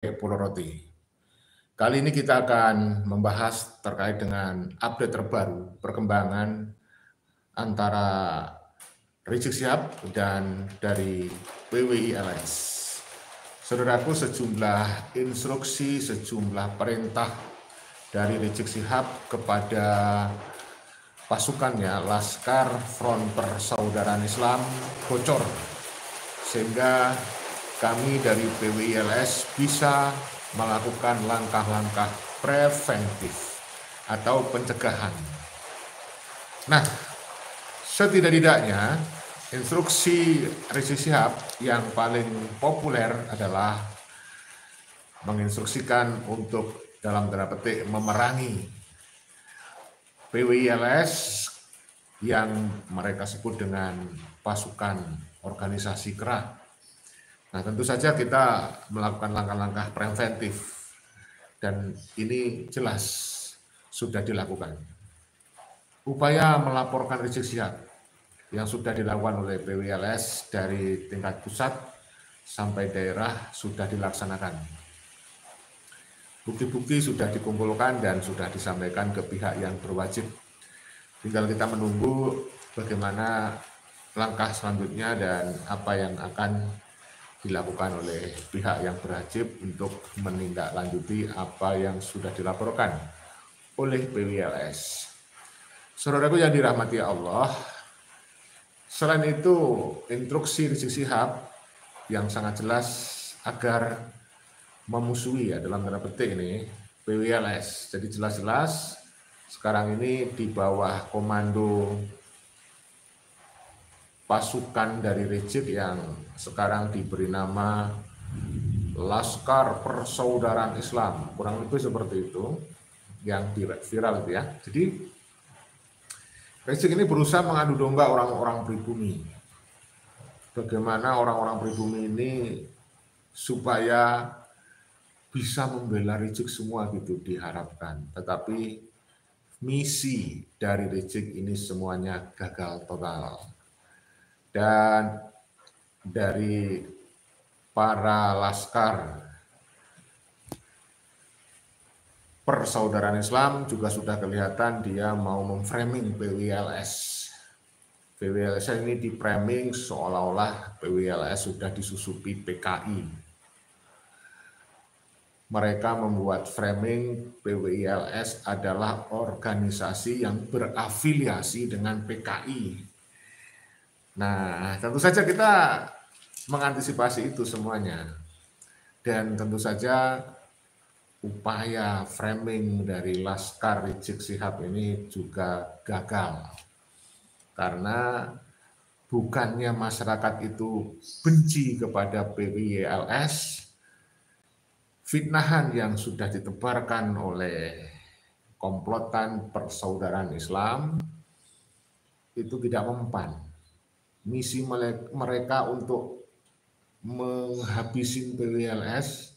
Pulau Roti. Kali ini kita akan membahas terkait dengan update terbaru perkembangan antara Rizik Syihab dan dari PWI-LS. Saudaraku, sejumlah instruksi, sejumlah perintah dari Rizik Syihab kepada pasukannya Laskar Front Persaudaraan Islam bocor, sehingga kami dari PWI-LS bisa melakukan langkah-langkah preventif atau pencegahan. Nah, setidak-tidaknya instruksi Rizik Syihab yang paling populer adalah menginstruksikan untuk dalam tanda petik memerangi PWI-LS yang mereka sebut dengan pasukan organisasi KERA. Nah, tentu saja kita melakukan langkah-langkah preventif dan ini jelas sudah dilakukan. Upaya melaporkan Rizik Syihab yang sudah dilakukan oleh PWI-LS dari tingkat pusat sampai daerah sudah dilaksanakan. Bukti-bukti sudah dikumpulkan dan sudah disampaikan ke pihak yang berwajib. Tinggal kita menunggu bagaimana langkah selanjutnya dan apa yang akan dilakukan oleh pihak yang berwajib untuk menindaklanjuti apa yang sudah dilaporkan oleh PWI-LS. Saudaraku yang dirahmati Allah, selain itu instruksi Rizik Syihab yang sangat jelas agar memusuhi dalam tanda petik ini PWI-LS. Jadi jelas-jelas sekarang ini di bawah komando pasukan dari Rizik yang sekarang diberi nama Laskar Persaudaraan Islam, kurang lebih seperti itu yang viral itu ya. Jadi Rizik ini berusaha mengadu domba orang-orang pribumi. Bagaimana orang-orang pribumi ini supaya bisa membela Rizik semua gitu diharapkan. Tetapi misi dari Rizik ini semuanya gagal total. Dan dari para laskar Persaudaraan Islam juga sudah kelihatan dia mau memframing PWI-LS. PWI-LS ini diframing seolah-olah PWI-LS sudah disusupi PKI. Mereka membuat framing PWI-LS adalah organisasi yang berafiliasi dengan PKI. Nah, tentu saja kita mengantisipasi itu semuanya. Dan tentu saja upaya framing dari Laskar Rizik Syihab ini juga gagal. Karena bukannya masyarakat itu benci kepada PWI-LS, fitnahan yang sudah ditebarkan oleh komplotan Persaudaraan Islam itu tidak mempan. Misi mereka untuk menghabisi PWI-LS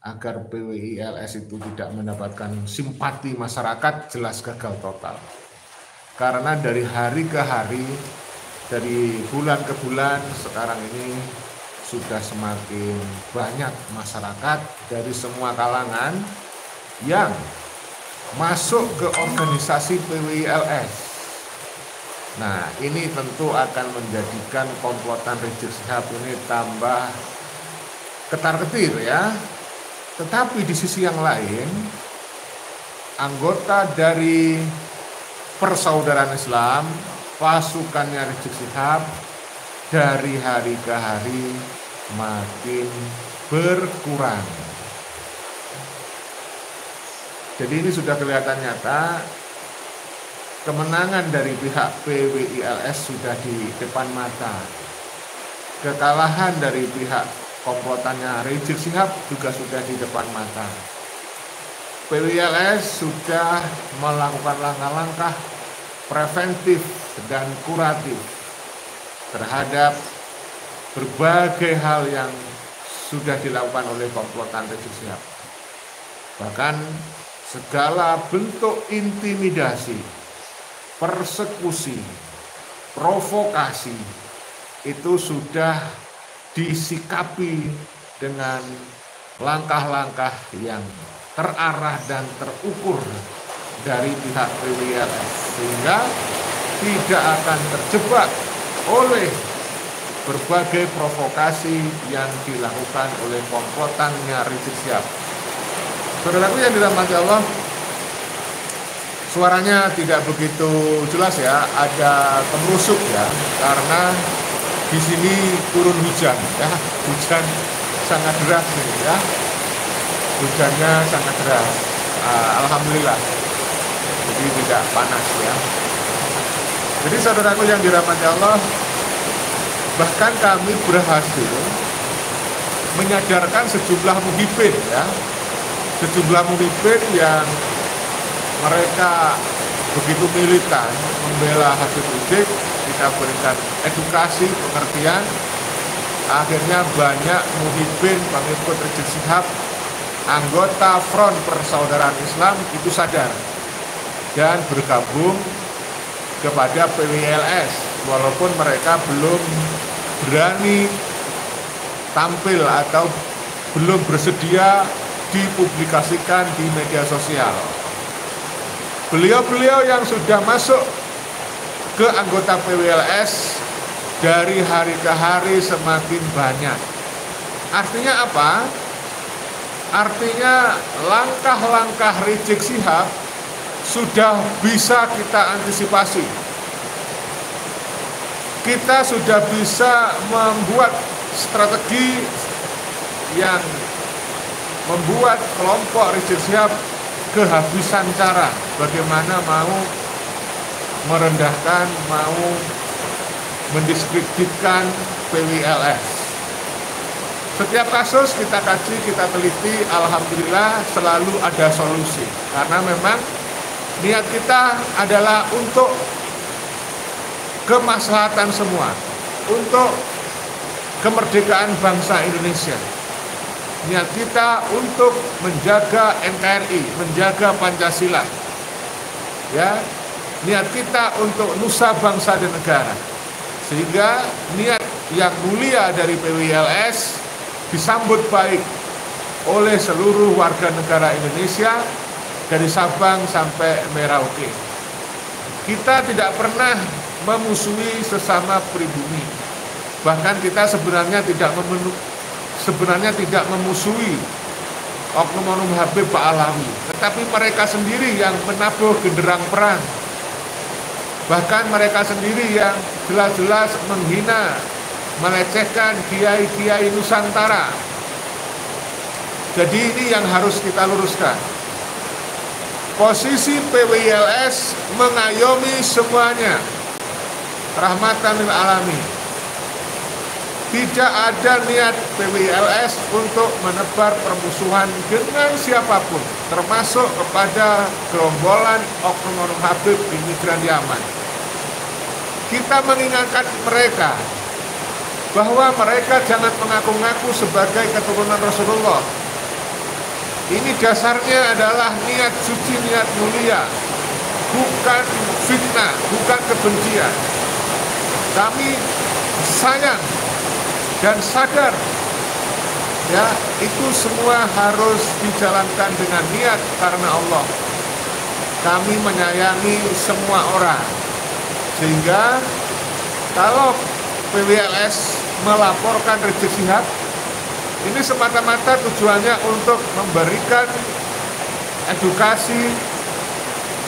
agar PWI-LS itu tidak mendapatkan simpati masyarakat jelas gagal total. Karena dari hari ke hari, dari bulan ke bulan sekarang ini sudah semakin banyak masyarakat dari semua kalangan yang masuk ke organisasi PWI-LS. Nah, ini tentu akan menjadikan komplotan Rizik Syihab ini tambah ketar-ketir ya. Tetapi di sisi yang lain, anggota dari Persaudaraan Islam, pasukannya Rizik Syihab dari hari ke hari makin berkurang. Jadi ini sudah kelihatan nyata. Kemenangan dari pihak PWI-LS sudah di depan mata. Kekalahan dari pihak komplotannya Rizik Syihab juga sudah di depan mata. PWI-LS sudah melakukan langkah-langkah preventif dan kuratif terhadap berbagai hal yang sudah dilakukan oleh komplotan Rizik Syihab. Bahkan segala bentuk intimidasi, persekusi, provokasi itu sudah disikapi dengan langkah-langkah yang terarah dan terukur dari pihak PWLS, sehingga tidak akan terjebak oleh berbagai provokasi yang dilakukan oleh komplotannya Rizik Syihab. Saudaraku yang dirahmati Allah, suaranya tidak begitu jelas ya, ada kemerusuk ya, karena di sini turun hujan ya, hujan sangat deras nih ya, hujannya sangat deras. Alhamdulillah, jadi tidak panas ya. Jadi saudaraku yang dirahmati Allah, bahkan kami berhasil menyadarkan sejumlah muhibin ya, sejumlah muhibin yang mereka begitu militan membela Habib Rizik. Kita berikan edukasi, pengertian. Akhirnya banyak muhibin pengikut Rizik Syihab, anggota Front Persaudaraan Islam itu sadar dan bergabung kepada PWLS, walaupun mereka belum berani tampil atau belum bersedia dipublikasikan di media sosial. Beliau-beliau yang sudah masuk ke anggota PWLS dari hari ke hari semakin banyak. Artinya apa? Artinya langkah-langkah Rizik Syihab sudah bisa kita antisipasi. Kita sudah bisa membuat strategi yang membuat kelompok Rizik Syihab kehabisan cara bagaimana mau merendahkan, mau mendiskreditkan PWLS. Setiap kasus kita kaji, kita teliti, alhamdulillah selalu ada solusi. Karena memang niat kita adalah untuk kemaslahatan semua, untuk kemerdekaan bangsa Indonesia. Niat kita untuk menjaga NKRI, menjaga Pancasila. Ya, niat kita untuk nusa bangsa dan negara. Sehingga niat yang mulia dari PWLS disambut baik oleh seluruh warga negara Indonesia dari Sabang sampai Merauke. Kita tidak pernah memusuhi sesama pribumi. Bahkan kita sebenarnya tidak memusuhi oknum-oknum Habib Pak Alawi, tetapi mereka sendiri yang menabuh genderang perang. Bahkan mereka sendiri yang jelas-jelas menghina, melecehkan kiai-kiai Nusantara. Jadi ini yang harus kita luruskan. Posisi PWLS mengayomi semuanya, rahmatan lil alamin. Tidak ada niat PWLS untuk menebar permusuhan dengan siapapun, termasuk kepada gerombolan oknum-oknum Habib imigran Yaman. Kita mengingatkan mereka bahwa mereka jangan mengaku-ngaku sebagai keturunan Rasulullah. Ini dasarnya adalah niat suci, niat mulia, bukan fitnah, bukan kebencian. Kami sayang dan sadar ya, itu semua harus dijalankan dengan niat karena Allah. Kami menyayangi semua orang, sehingga kalau PWLS melaporkan Rizik Syihab, ini semata-mata tujuannya untuk memberikan edukasi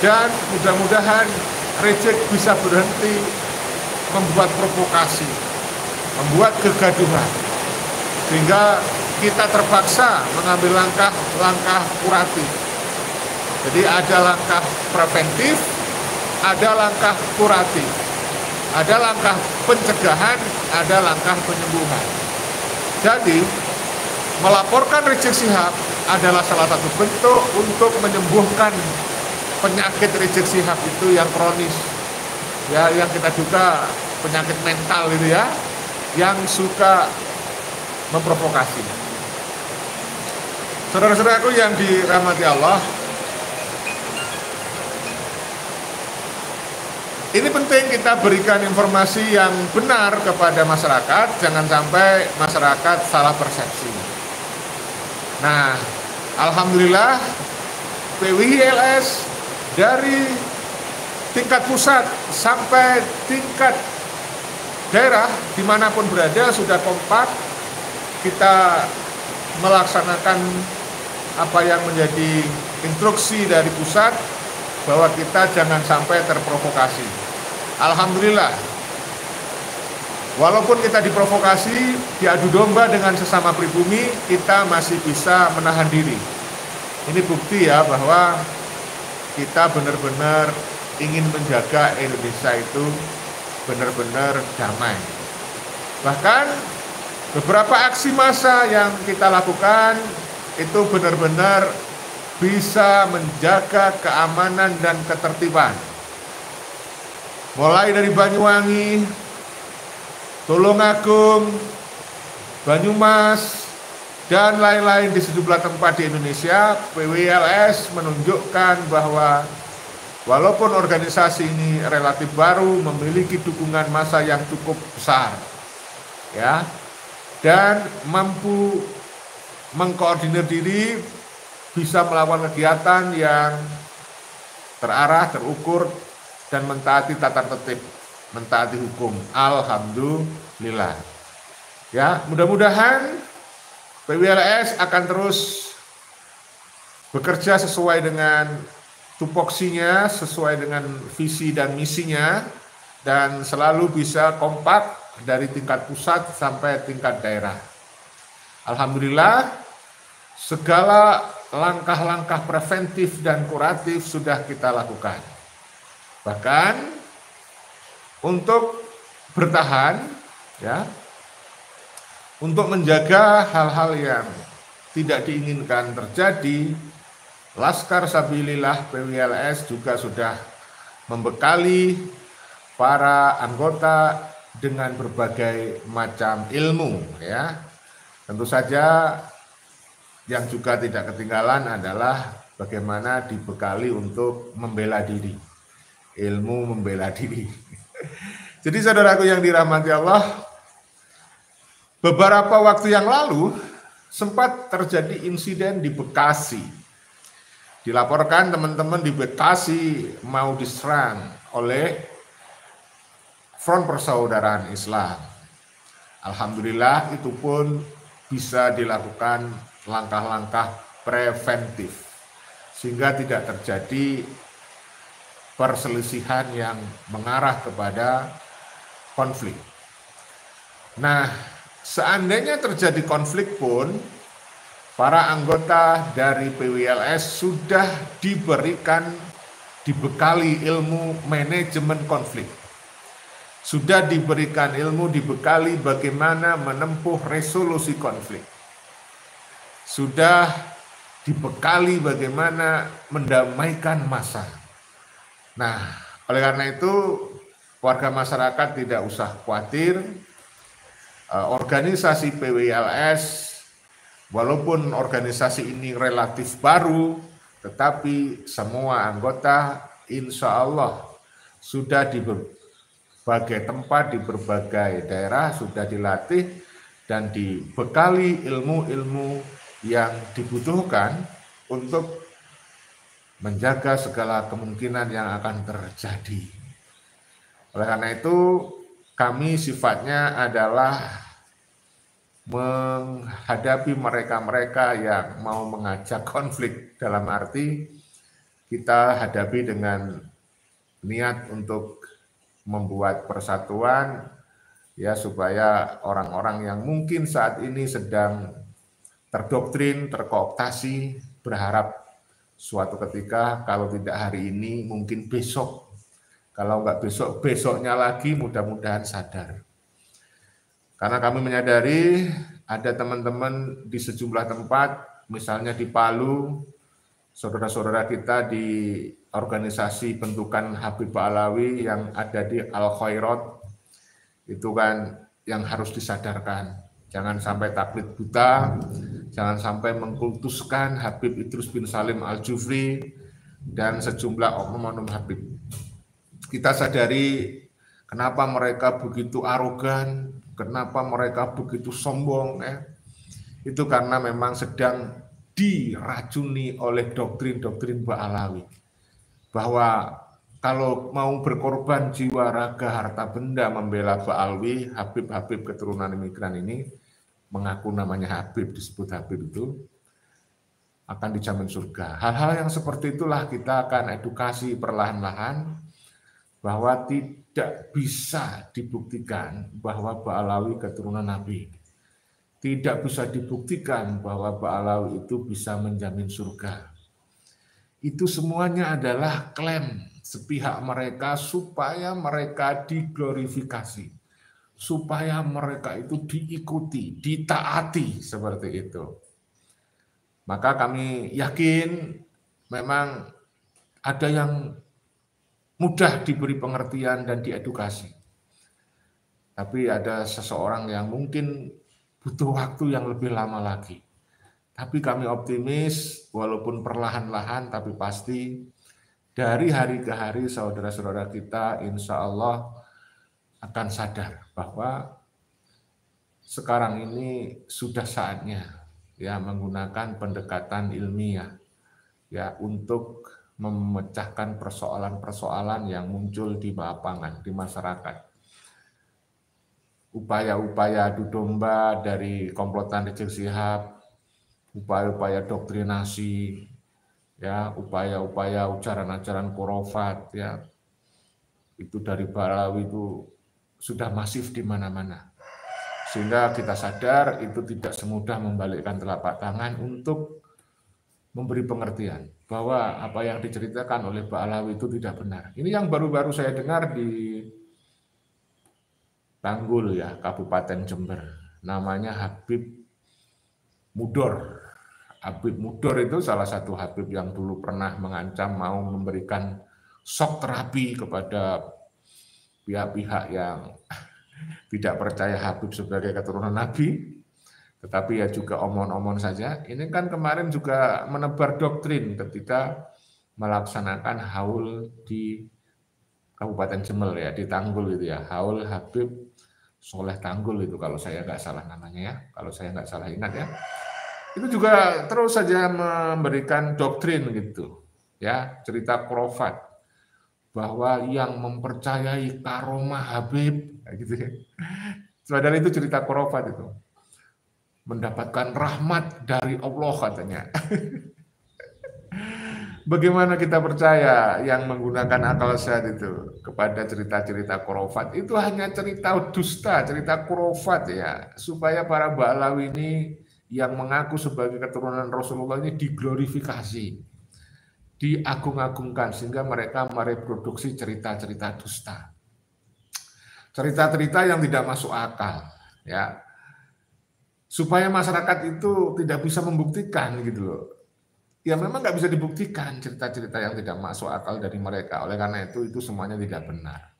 dan mudah-mudahan Rizik bisa berhenti membuat provokasi, membuat kegaduhan, sehingga kita terpaksa mengambil langkah-langkah kuratif. Jadi ada langkah preventif, ada langkah kuratif, ada langkah pencegahan, ada langkah penyembuhan. Jadi melaporkan Rizik Syihab adalah salah satu bentuk untuk menyembuhkan penyakit Rizik Syihab itu yang kronis, ya, yang kita duga penyakit mental gitu ya, yang suka memprovokasi. Saudara-saudaraku yang dirahmati Allah, ini penting kita berikan informasi yang benar kepada masyarakat, jangan sampai masyarakat salah persepsi. Nah, alhamdulillah PWILS dari tingkat pusat sampai tingkat daerah dimanapun berada sudah kompak. Kita melaksanakan apa yang menjadi instruksi dari pusat bahwa kita jangan sampai terprovokasi. Alhamdulillah, walaupun kita diprovokasi, diadu domba dengan sesama pribumi, kita masih bisa menahan diri. Ini bukti ya bahwa kita benar-benar ingin menjaga Indonesia itu benar-benar damai. Bahkan beberapa aksi massa yang kita lakukan itu benar-benar bisa menjaga keamanan dan ketertiban. Mulai dari Banyuwangi, Tulungagung, Banyumas, dan lain-lain di sejumlah tempat di Indonesia, PWILS menunjukkan bahwa walaupun organisasi ini relatif baru, memiliki dukungan massa yang cukup besar, ya, dan mampu mengkoordinir diri, bisa melakukan kegiatan yang terarah, terukur, dan mentaati tata tertib, mentaati hukum. Alhamdulillah. Ya, mudah-mudahan PWILS akan terus bekerja sesuai dengan tupoksinya, sesuai dengan visi dan misinya, dan selalu bisa kompak dari tingkat pusat sampai tingkat daerah. Alhamdulillah, segala langkah-langkah preventif dan kuratif sudah kita lakukan. Bahkan untuk bertahan, ya, untuk menjaga hal-hal yang tidak diinginkan terjadi, Laskar Sabilillah PWILS juga sudah membekali para anggota dengan berbagai macam ilmu, ya. Tentu saja yang juga tidak ketinggalan adalah bagaimana dibekali untuk membela diri, ilmu membela diri. Jadi saudaraku yang dirahmati Allah, beberapa waktu yang lalu sempat terjadi insiden di Bekasi. Dilaporkan teman-teman di Bekasi mau diserang oleh Front Persaudaraan Islam. Alhamdulillah itu pun bisa dilakukan langkah-langkah preventif sehingga tidak terjadi perselisihan yang mengarah kepada konflik. Nah, seandainya terjadi konflik pun, para anggota dari PWILS sudah dibekali ilmu manajemen konflik. Sudah diberikan ilmu, dibekali bagaimana menempuh resolusi konflik. Sudah dibekali bagaimana mendamaikan massa. Nah, oleh karena itu warga masyarakat tidak usah khawatir. Organisasi PWILS, walaupun organisasi ini relatif baru, tetapi semua anggota insya Allah sudah di berbagai tempat, di berbagai daerah sudah dilatih dan dibekali ilmu-ilmu yang dibutuhkan untuk menjaga segala kemungkinan yang akan terjadi. Oleh karena itu, kami sifatnya adalah menghadapi mereka-mereka yang mau mengajak konflik, dalam arti kita hadapi dengan niat untuk membuat persatuan, ya, supaya orang-orang yang mungkin saat ini sedang terdoktrin, terkooptasi, berharap suatu ketika, kalau tidak hari ini, mungkin besok, kalau enggak besok, besoknya lagi, mudah-mudahan sadar. Karena kami menyadari ada teman-teman di sejumlah tempat, misalnya di Palu, saudara-saudara kita di organisasi bentukan Habib Alawi yang ada di Al-Khairat, itu kan yang harus disadarkan. Jangan sampai taklid buta, jangan sampai mengkultuskan Habib Idrus bin Salim Al-Jufri dan sejumlah oknum Habib. Kita sadari kenapa mereka begitu arogan, kenapa mereka begitu sombong, Itu karena memang sedang diracuni oleh doktrin-doktrin Ba'alawi. Bahwa kalau mau berkorban jiwa, raga, harta benda membela Ba'alawi, Habib-Habib keturunan imigran ini, mengaku namanya Habib, disebut Habib itu, akan dijamin surga. Hal-hal yang seperti itulah kita akan edukasi perlahan-lahan, bahwa tidak bisa dibuktikan bahwa Ba'alawi keturunan Nabi. Tidak bisa dibuktikan bahwa Ba'alawi itu bisa menjamin surga. Itu semuanya adalah klaim sepihak mereka supaya mereka diglorifikasi, supaya mereka itu diikuti, ditaati seperti itu. Maka kami yakin memang ada yang mudah diberi pengertian dan diedukasi. Tapi ada seseorang yang mungkin butuh waktu yang lebih lama lagi. Tapi kami optimis, walaupun perlahan-lahan, tapi pasti dari hari ke hari saudara-saudara kita insya Allah akan sadar bahwa sekarang ini sudah saatnya ya menggunakan pendekatan ilmiah ya untuk memecahkan persoalan-persoalan yang muncul di lapangan, di masyarakat. Upaya-upaya adu domba dari komplotan Rizik Syihab, upaya-upaya doktrinasi, ya, upaya-upaya ujaran-ajaran khurafat, ya, itu dari Ba'alawi itu sudah masif di mana-mana. Sehingga kita sadar itu tidak semudah membalikkan telapak tangan untuk memberi pengertian bahwa apa yang diceritakan oleh Ba'alawi itu tidak benar. Ini yang baru-baru saya dengar di Tanggul ya, Kabupaten Jember. Namanya Habib Mudor. Habib Mudor itu salah satu Habib yang dulu pernah mengancam mau memberikan shock terapi kepada pihak-pihak yang tidak percaya Habib sebagai keturunan Nabi. Tetapi ya juga omon-omon saja. Ini kan kemarin juga menebar doktrin ketika melaksanakan haul di Kabupaten Jember ya, di Tanggul itu ya, haul Habib Soleh Tanggul itu kalau saya nggak salah namanya ya, kalau saya nggak salah ingat ya. Itu juga terus saja memberikan doktrin gitu, ya, cerita khurafat bahwa yang mempercayai karomah Habib, gitu ya. Padahal itu cerita khurafat itu. Mendapatkan rahmat dari Allah katanya. Bagaimana kita percaya yang menggunakan akal sehat itu kepada cerita-cerita khurafat? Itu hanya cerita dusta, cerita khurafat ya, supaya para Ba'alawi ini yang mengaku sebagai keturunan Rasulullah ini diglorifikasi, diagung-agungkan sehingga mereka mereproduksi cerita-cerita dusta. Cerita-cerita yang tidak masuk akal ya. Supaya masyarakat itu tidak bisa membuktikan gitu loh. Ya memang nggak bisa dibuktikan cerita-cerita yang tidak masuk akal dari mereka. Oleh karena itu semuanya tidak benar.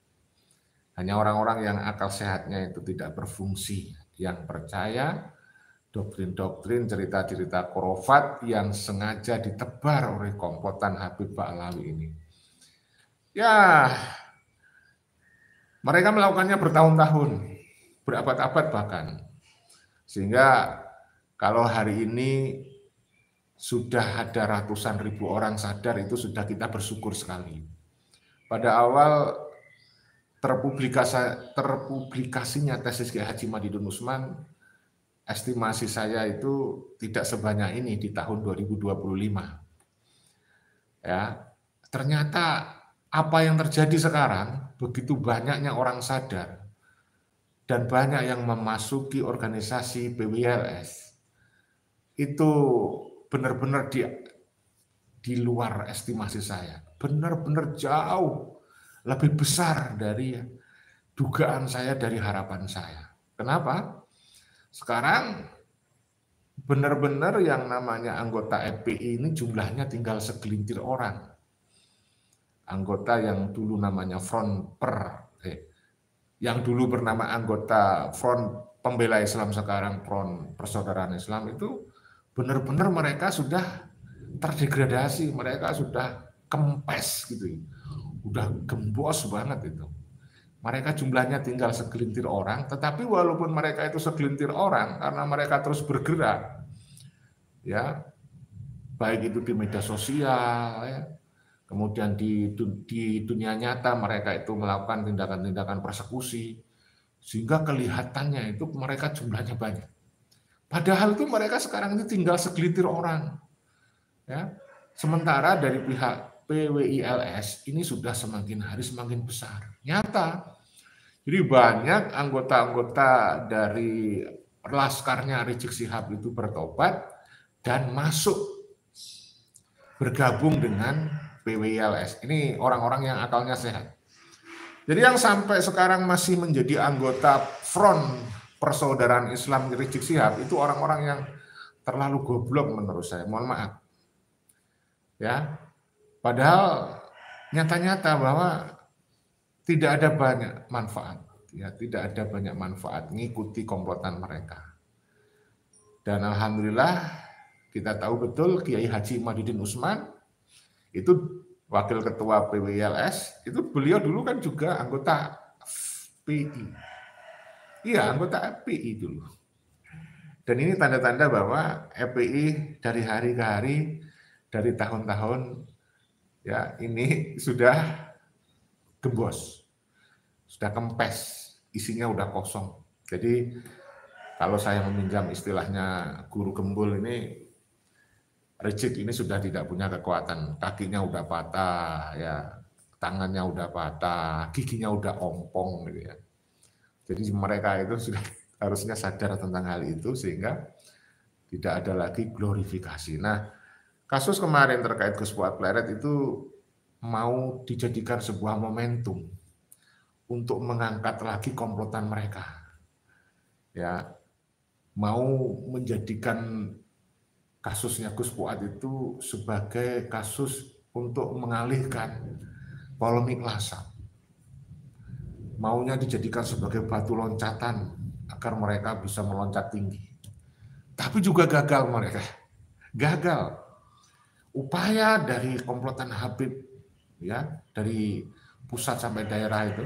Hanya orang-orang yang akal sehatnya itu tidak berfungsi, yang percaya doktrin-doktrin cerita-cerita khurafat yang sengaja ditebar oleh komplotan Habib Ba'alawi ini. Ya, mereka melakukannya bertahun-tahun, berabad-abad bahkan. Sehingga kalau hari ini sudah ada ratusan ribu orang sadar, itu sudah kita bersyukur sekali. Pada awal terpublikasinya tesis Kiai Haji Madidun Usman, estimasi saya itu tidak sebanyak ini di tahun 2025. Ya, ternyata apa yang terjadi sekarang, begitu banyaknya orang sadar dan banyak yang memasuki organisasi PWLS, itu benar-benar di luar estimasi saya, benar-benar jauh lebih besar dari dugaan saya, dari harapan saya. Kenapa? Sekarang benar-benar yang namanya anggota FPI ini jumlahnya tinggal segelintir orang. Anggota yang dulu namanya yang dulu bernama anggota Front Pembela Islam, sekarang Front Persaudaraan Islam, itu benar-benar mereka sudah terdegradasi, mereka sudah kempes gitu, udah gembos banget itu. Mereka jumlahnya tinggal segelintir orang, tetapi walaupun mereka itu segelintir orang, karena mereka terus bergerak, ya, baik itu di media sosial, ya, kemudian di dunia nyata mereka itu melakukan tindakan-tindakan persekusi, sehingga kelihatannya itu mereka jumlahnya banyak. Padahal itu mereka sekarang ini tinggal segelintir orang. Ya. Sementara dari pihak PWILS ini sudah semakin hari semakin besar. Nyata. Jadi banyak anggota-anggota dari laskarnya Rizik Syihab itu bertobat dan masuk bergabung dengan PWILS. Ini orang-orang yang akalnya sehat. Jadi yang sampai sekarang masih menjadi anggota Front Persaudaraan Islam Rizik Syihab itu orang-orang yang terlalu goblok menurut saya. Mohon maaf. Ya. Padahal nyata-nyata bahwa tidak ada banyak manfaat, ya, tidak ada banyak manfaat mengikuti komplotan mereka. Dan alhamdulillah kita tahu betul Kiai Haji Imaduddin Usman itu wakil ketua PWILS, itu beliau dulu kan juga anggota FPI. Iya, anggota FPI dulu. Dan ini tanda-tanda bahwa FPI dari hari ke hari, dari tahun-tahun, ya ini sudah gembos, sudah kempes, isinya udah kosong. Jadi kalau saya meminjam istilahnya guru gembul ini, Rizik ini sudah tidak punya kekuatan, kakinya udah patah, ya, tangannya udah patah, giginya udah ompong, gitu ya. Jadi mereka itu sudah harusnya sadar tentang hal itu sehingga tidak ada lagi glorifikasi. Nah, kasus kemarin terkait Gus Fuad Pleret itu mau dijadikan sebuah momentum untuk mengangkat lagi komplotan mereka. Ya, mau menjadikan kasusnya Gus Fuad itu sebagai kasus untuk mengalihkan polemik lasam. Maunya dijadikan sebagai batu loncatan agar mereka bisa meloncat tinggi. Tapi juga gagal mereka. Gagal. Upaya dari komplotan Habib, ya, dari pusat sampai daerah itu,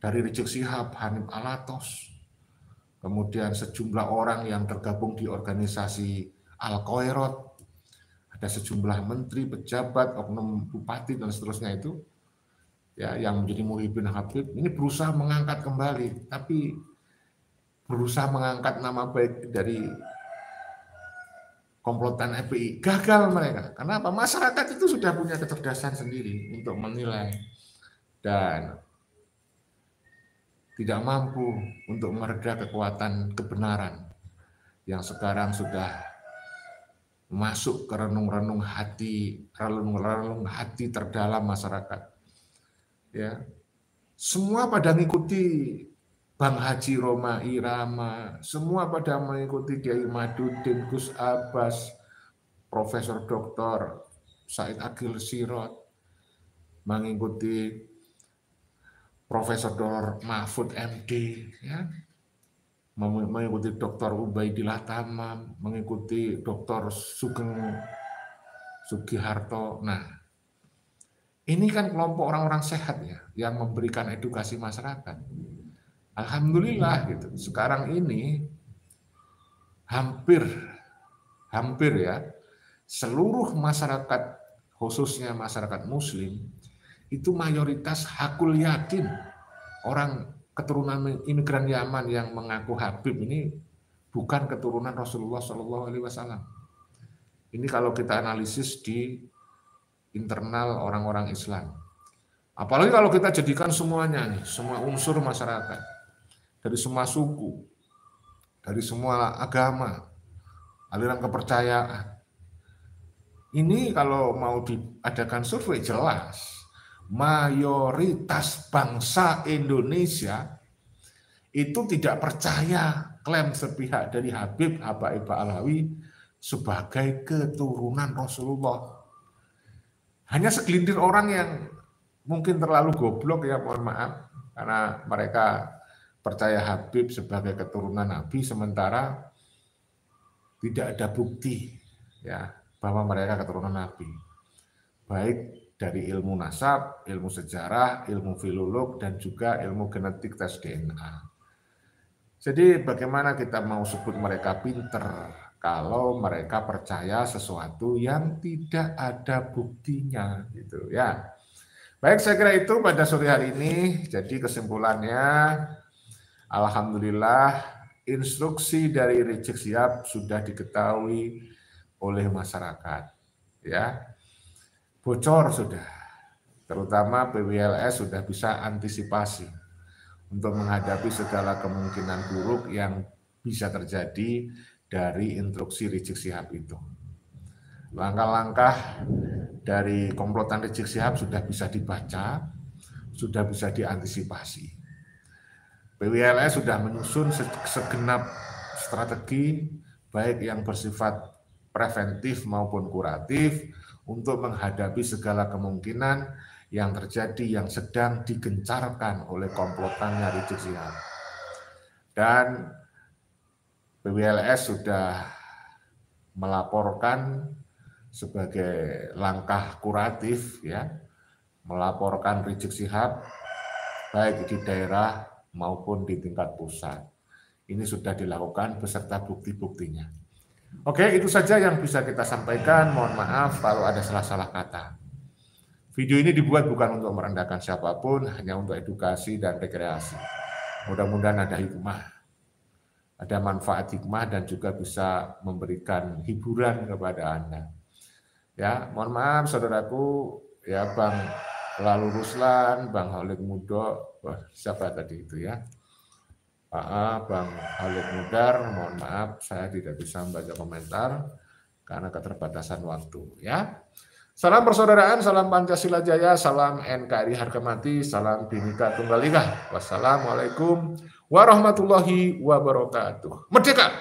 dari Rizik Syihab, Hanif Alatos, kemudian sejumlah orang yang tergabung di organisasi Al-Khoirot, ada sejumlah menteri, pejabat, oknum bupati dan seterusnya itu, ya, yang menjadi Muhyiddin Habib ini berusaha mengangkat kembali, tapi berusaha mengangkat nama baik dari komplotan FPI, gagal mereka. Karena apa? Masyarakat itu sudah punya kecerdasan sendiri untuk menilai dan tidak mampu untuk mereda kekuatan kebenaran yang sekarang sudah masuk ke relung-relung hati terdalam masyarakat. Ya, semua pada mengikuti Bang Haji Roma Irama, semua pada mengikuti Kiai Imaduddin, Gus Abbas, Profesor Dr. Said Agil Sirot, mengikuti Profesor Dr. Mahfud MD, ya, mengikuti Dr. Ubaidillah Tamam, mengikuti Dr. Sugeng Sugiharto. Nah, ini kan kelompok orang-orang sehat ya, yang memberikan edukasi masyarakat. Alhamdulillah gitu. Sekarang ini hampir ya seluruh masyarakat, khususnya masyarakat Muslim, itu mayoritas hakul yakin orang keturunan imigran Yaman yang mengaku Habib ini bukan keturunan Rasulullah Shallallahu Alaihi Wasallam. Ini kalau kita analisis di internal orang-orang Islam. Apalagi kalau kita jadikan semuanya nih, semua unsur masyarakat, dari semua suku, dari semua agama, aliran kepercayaan. Ini kalau mau diadakan survei jelas, mayoritas bangsa Indonesia itu tidak percaya klaim sepihak dari Habib Habaib Ba'alawi sebagai keturunan Rasulullah. Hanya segelintir orang yang mungkin terlalu goblok, ya, mohon maaf, karena mereka percaya Habib sebagai keturunan Nabi, sementara tidak ada bukti, ya, bahwa mereka keturunan Nabi. Baik dari ilmu nasab, ilmu sejarah, ilmu filolog, dan juga ilmu genetik tes DNA. Jadi bagaimana kita mau sebut mereka pinter kalau mereka percaya sesuatu yang tidak ada buktinya, gitu ya. Baik, saya kira itu pada sore hari ini. Jadi kesimpulannya, alhamdulillah instruksi dari Rizik Syihab sudah diketahui oleh masyarakat, ya. Bocor sudah, terutama PWLS sudah bisa antisipasi untuk menghadapi segala kemungkinan buruk yang bisa terjadi dari instruksi Rizik Syihab itu. Langkah-langkah dari komplotan Rizik Syihab sudah bisa dibaca, sudah bisa diantisipasi. PWLS sudah menyusun segenap strategi, baik yang bersifat preventif maupun kuratif, untuk menghadapi segala kemungkinan yang terjadi yang sedang digencarkan oleh komplotannya Rizik Syihab. Dan PWLS sudah melaporkan sebagai langkah kuratif, ya, melaporkan Rizik Syihab baik di daerah maupun di tingkat pusat. Ini sudah dilakukan beserta bukti-buktinya. Oke, itu saja yang bisa kita sampaikan. Mohon maaf kalau ada salah-salah kata. Video ini dibuat bukan untuk merendahkan siapapun, hanya untuk edukasi dan rekreasi. Mudah-mudahan ada hikmah, ada manfaat hikmah, dan juga bisa memberikan hiburan kepada Anda. Ya, mohon maaf saudaraku, ya, Bang Lalu Ruslan, Bang Halid Mudo, siapa tadi itu ya? Bang Halid Mudar, mohon maaf saya tidak bisa membaca komentar karena keterbatasan waktu, ya. Salam persaudaraan, salam Pancasila Jaya, salam NKRI harga mati, salam Bhinneka Tunggal Ika. Wassalamualaikum warahmatullahi wabarakatuh. Merdeka!